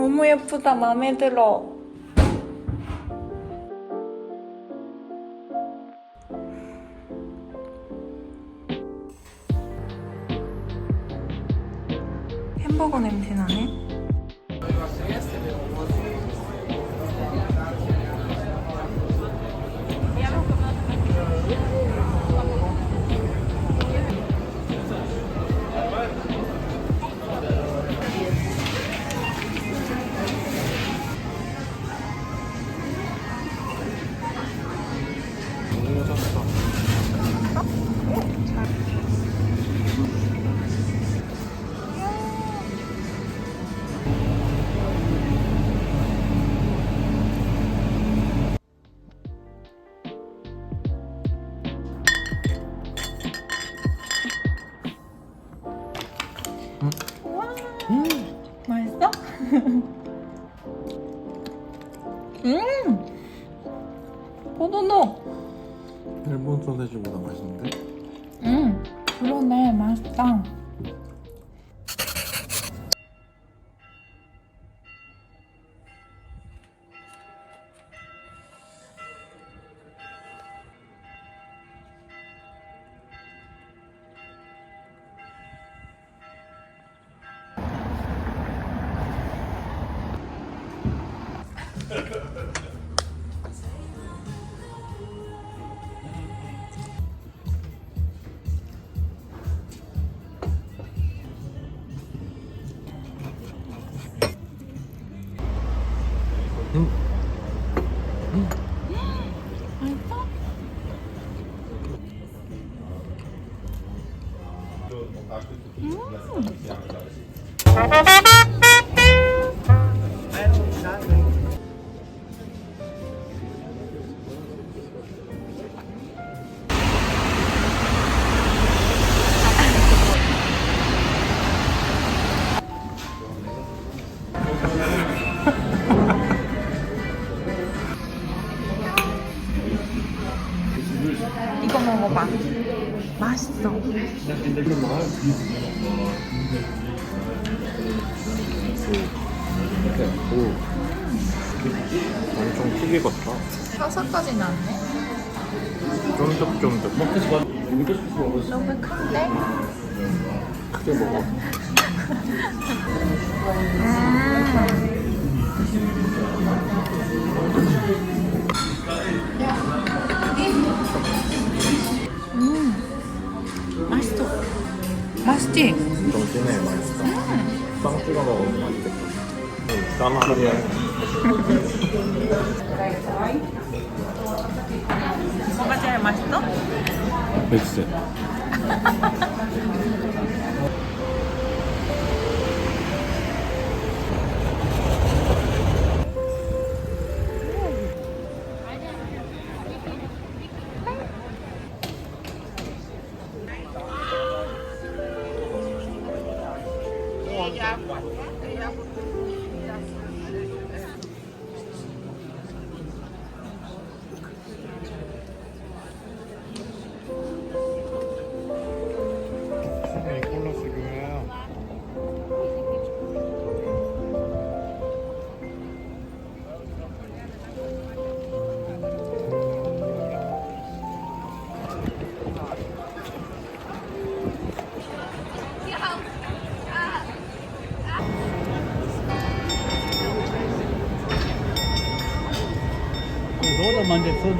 너무 예쁘다. 마음에 들어. 햄버거 냄새 나네. 우와, 맛있어? 포도도. 일본 소세지보다 맛있는데? 그러네. 맛있다. 맛있어? 이거 먹어봐. 맛있어. 오, 엄청 크게 걷다. 사사까지 났네. 쫀득쫀득. 너무 큰데? 크게 먹어. 맛있어. 맛있지? 엄청 진해, 맛있어. 빵 찍어 먹으면 맛있겠다. 짠하네. 뭐가 제일 맛있어? 백세. Roda man den Film.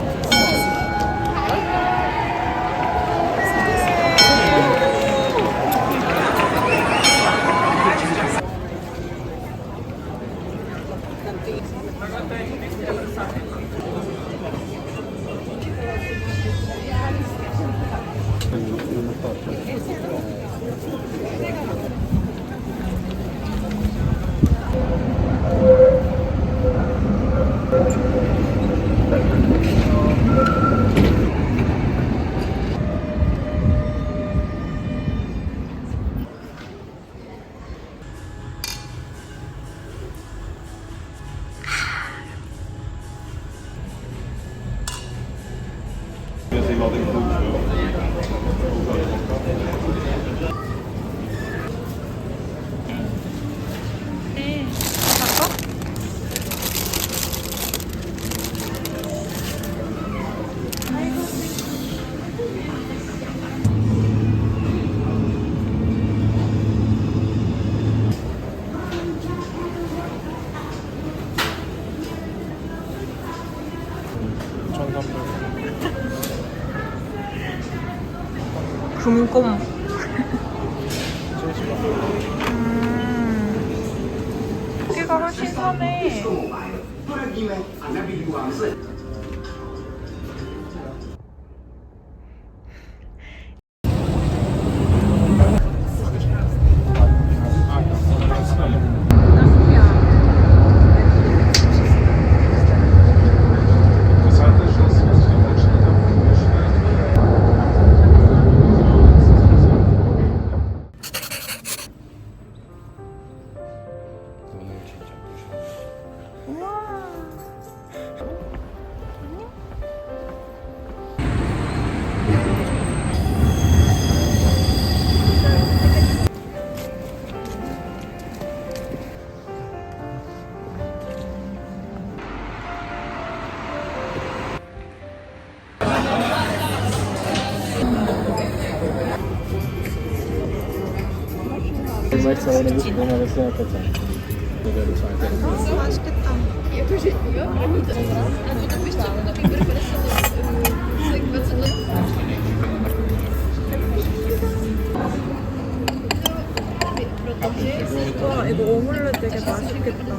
곰곰. 여기가 훨씬 편해. 맛있겠다. 와, 이거 오믈렛 되게 맛있겠다.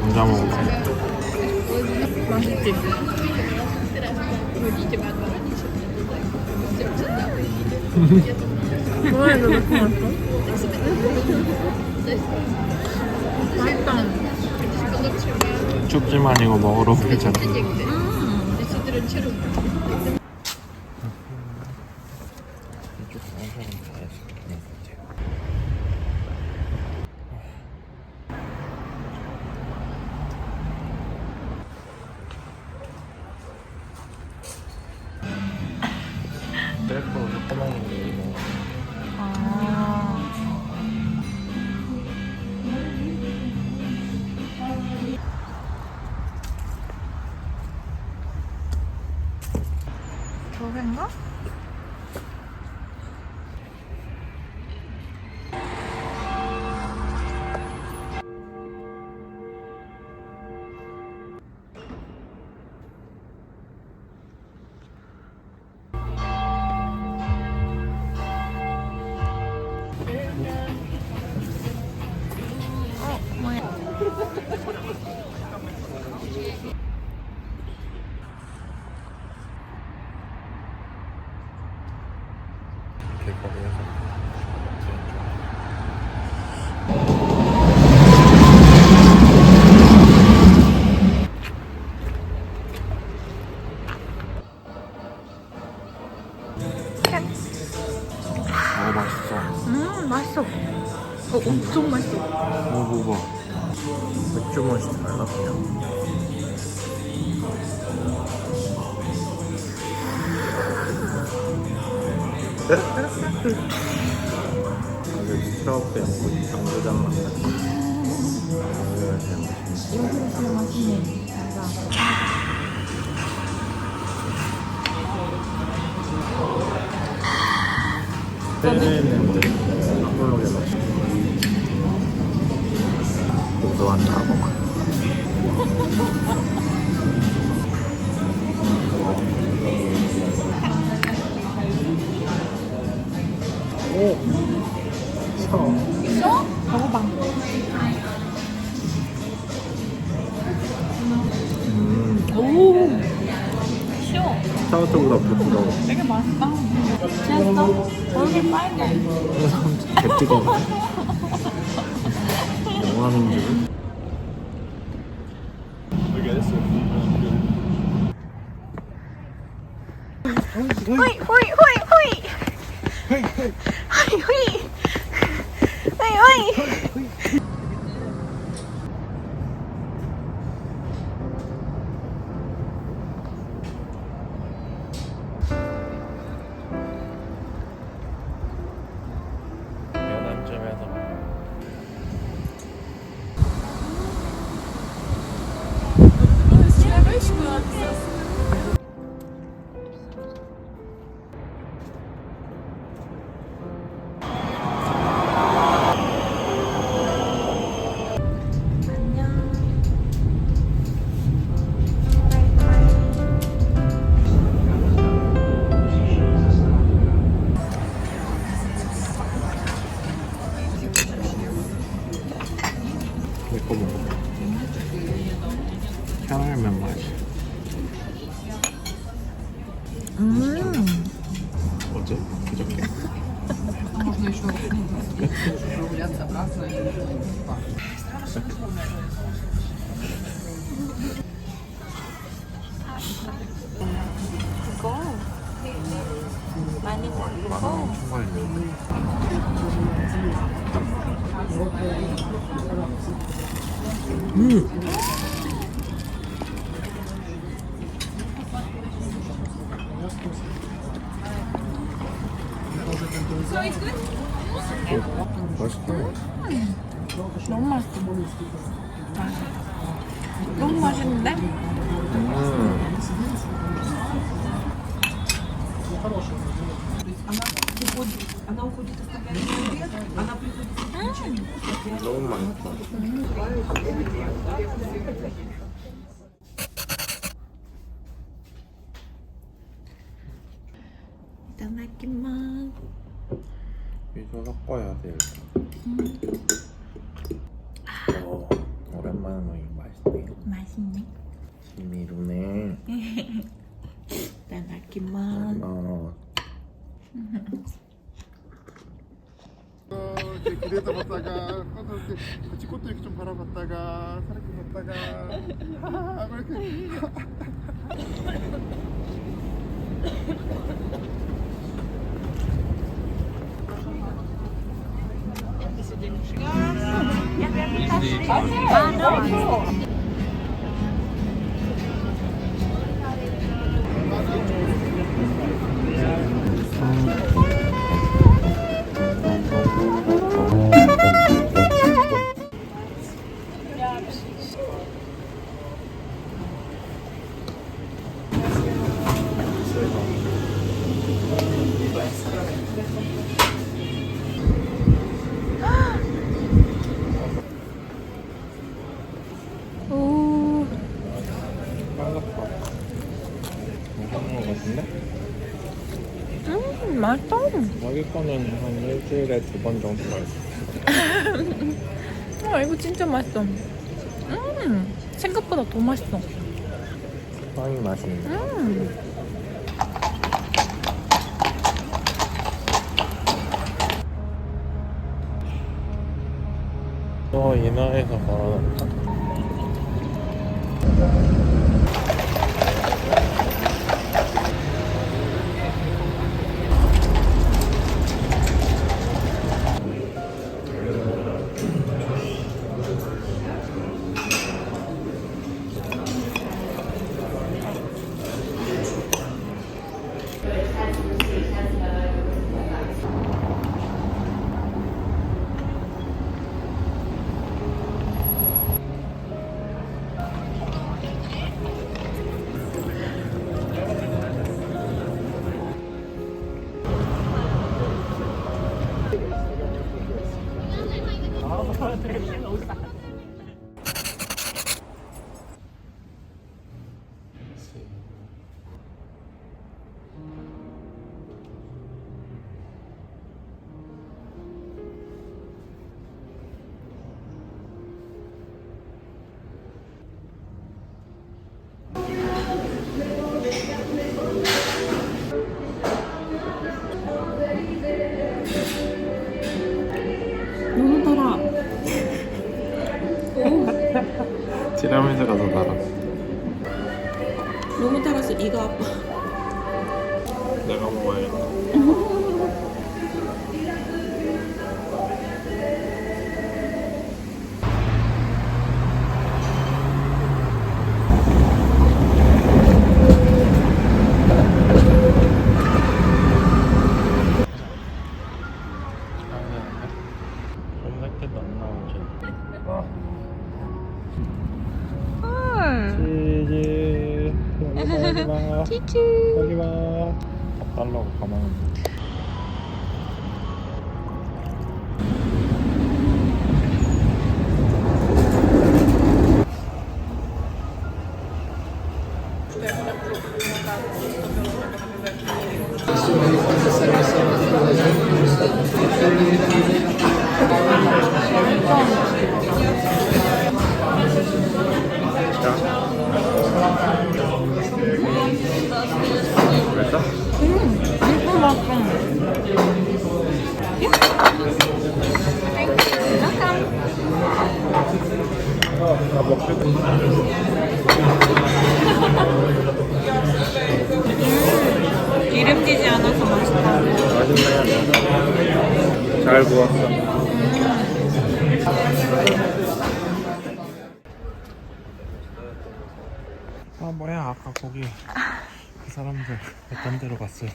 감자 먹어. 맛있지? 뭐에 넣고 왔어? 맛있다. 춥지만 이거 먹으러 오겠잖아. 셀프로 꺼먹는 게 이거. 아. 저긴가? 뭐야? 길거리에서. 맛있어. 맛있어. 엄청 맛있어. 먹어봐. 맥주 맛이 달라 그냥. 아주 스트라우프 양조장 맛 같아. 여기가 제일 맛있네. 맞아. 떼내는데 한글로게 맛있어. 고소한 사고만. 오! 있어? 먹어봐. 오! 쉬워. 스타우트보다 부드러워. 되게 맛있다. 됐어? 얼굴 빨개. 항상 개 뜨거워. 영화인 줄. 호이 호이 호이 호이 호이 호이 호이 호이 면허점에서 캐러멜 맛이. 어제? 그저께? 이거 많이 먹고 맛있다. 너무 맛있어. 너무 맛있는데? 너무 맛있다. 이따다키만. 미소 섞어야 돼. 오랜만에 먹으니까 맛있네. 맛있네. 미루네. 이따다키만. 이렇게 길에서 봤다가 이렇게 쥐꽃도 이렇게 좀 바라봤다가 사람들 봤다가 하고 이렇게 오. 괜찮은 것 같은데? 맛있어. 여기 거는 한 일주일에 2번 정도 맛있어. 아, 이거 진짜 맛있어. 생각보다 더 맛있어. 빵이 맛있네. 인하에서 걸어놨다. 너무 달아. 티라미수가 더 달아. 너무 달아서 이가 아파. 내가 먹어야겠다. 검색해도 안 나오지. 치즈. 여기 봐. 치즈. 여기 봐. 밥 달라고 가만히 있네. 자. 잘 구웠어. 아 뭐야 아까 거기 그 사람들 어떤 데로 갔어요?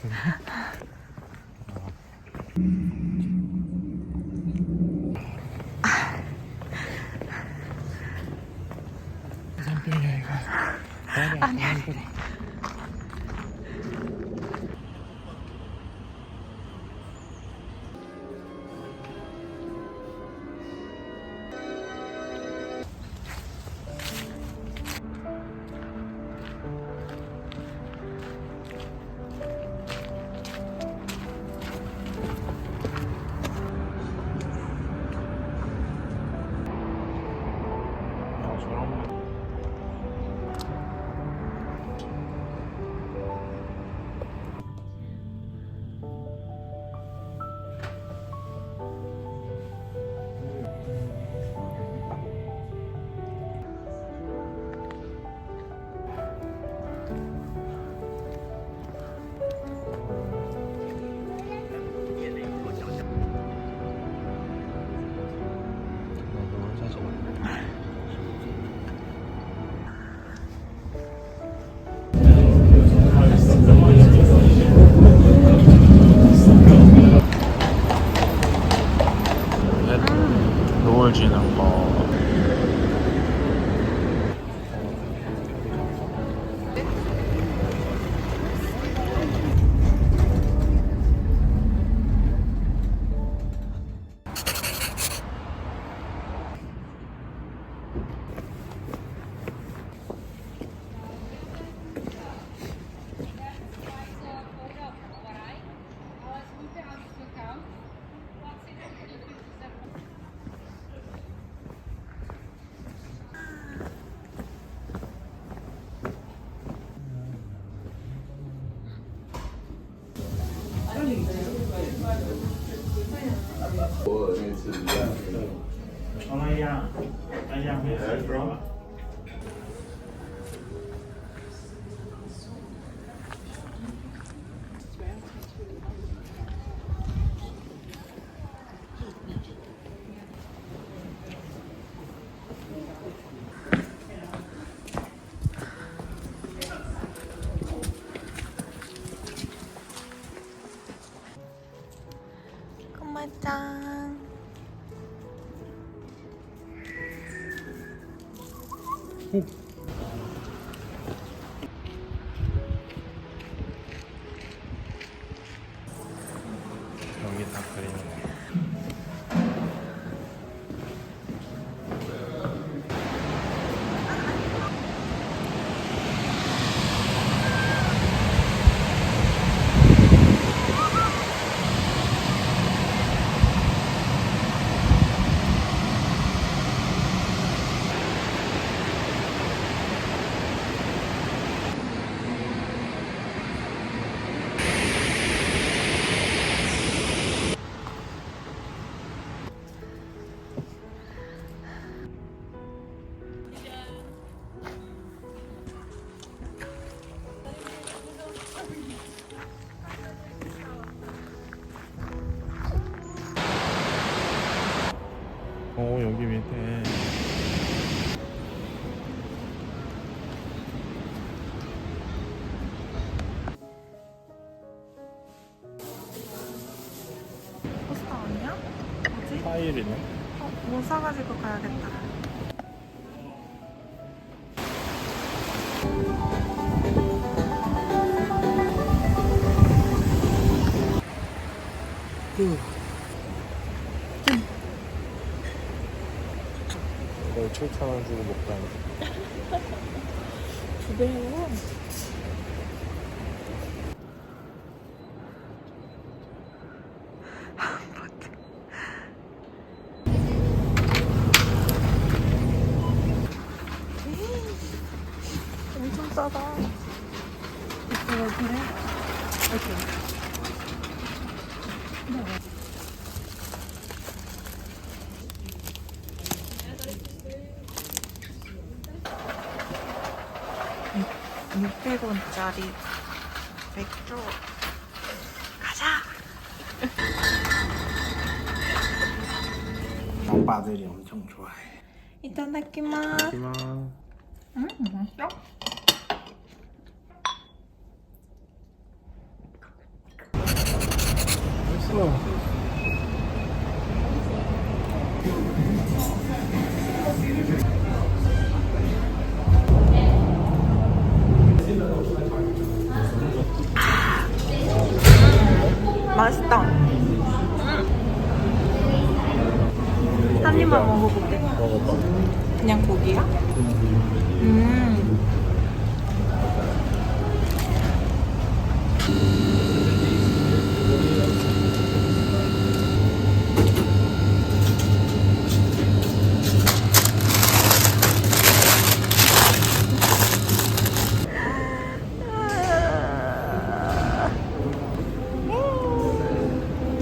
산병이야 이거. 아니야. 노을 지는 거. 짠. 여기 다 그리는 거. 오 여기 밑에 포스터 아니야? 뭐지? 파일이네. 뭐 사가지고 가야겠다. 이걸 7,000원 주고 먹다니. 두 배로. 엄청 싸다. 이거 그래? 이렇게. $600원짜리 맥주 가자. 오빠들이 엄청 좋아해. 이타다키마스. 하지만 맛있어? 맛있어. 맛있다. 한 입만 먹어볼게. 먹어봐. 그냥 고기야?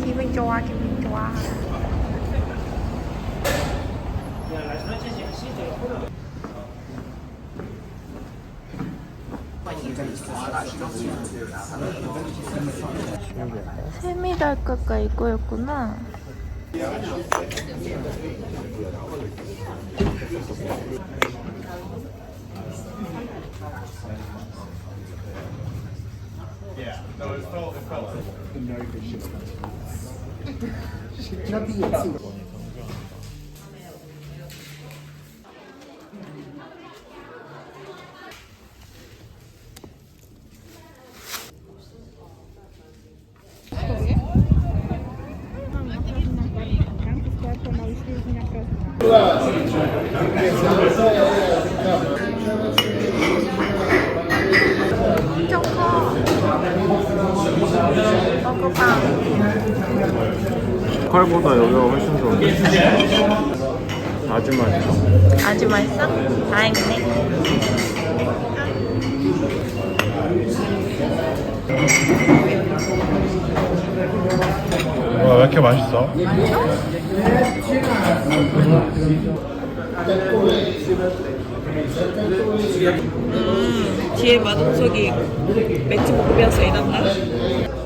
기분 좋아, 기분 좋아. 세미달까가 이거였구나. 엄청 커. 먹어봐. 칼보다 여기가 훨씬 좋은데. 아주 맛있어. 아주 맛있어? 다행이네. 와, 왜 이렇게 맛있어? 뒤에 마동석이 맷집 목표였어 이단다.